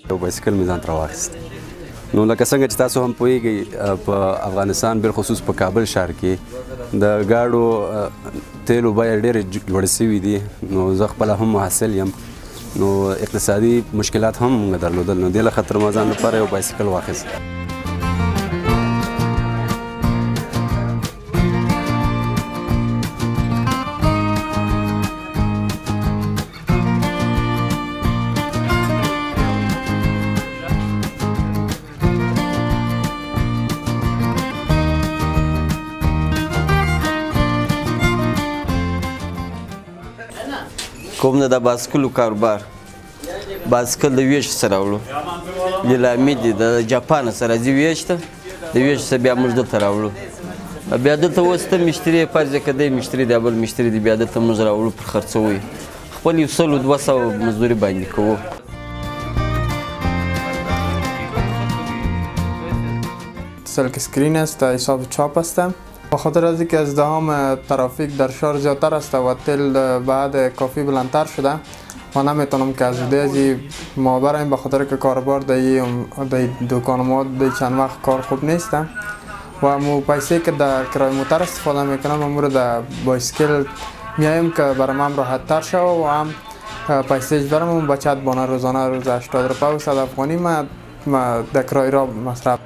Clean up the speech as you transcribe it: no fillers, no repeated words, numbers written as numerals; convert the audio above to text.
یو بایسکل مې ځان ته راواخیست. نو لکه څنګه چې تاسو هم پوهیږئ په افغانستان بالخصوص په کابل ښار کې د ګاډو تیلو بیې ډېرې لوړې سوي دي. نو زه خپله هم محصل یم، نو اقتصادي مشکلات هم موږ درلودل. نو دې له خاطر ما ځان لپاره یو بایسکل واخیست. کوم نه د بایسکلو کاروبار بایسکل د ویش سره راوړو لیلامي دي د جاپان سره راځي ویش ته د ویش څخه بیا موږ دلته راوړو. بیا دلته اوس ته مشتري فرض که دی مشتري دی بل مشتري دی بیا دلته موږ راوړو پر خرڅوو خپل 100-200 مزدوري باندې کوو. سلک اسکرین است، حساب چاپ است. به خاطر از اینکه ازدحام ترافیک در شهر زیادتر است و تل بعد کافی بلندتر شده و نمیتونم که از دیزی ما برایم به خاطر که کاربار در دکان ما در چند وقت کار خوب نیست و مو پیسه که در کرای موتر استفاده میکنم امور در بایسکل میایم که برای من راحت تر شد و هم پیسهش برام بچت بانه روزانه روز 80 روپیه و 100 افغانی ما در کرای را مصرف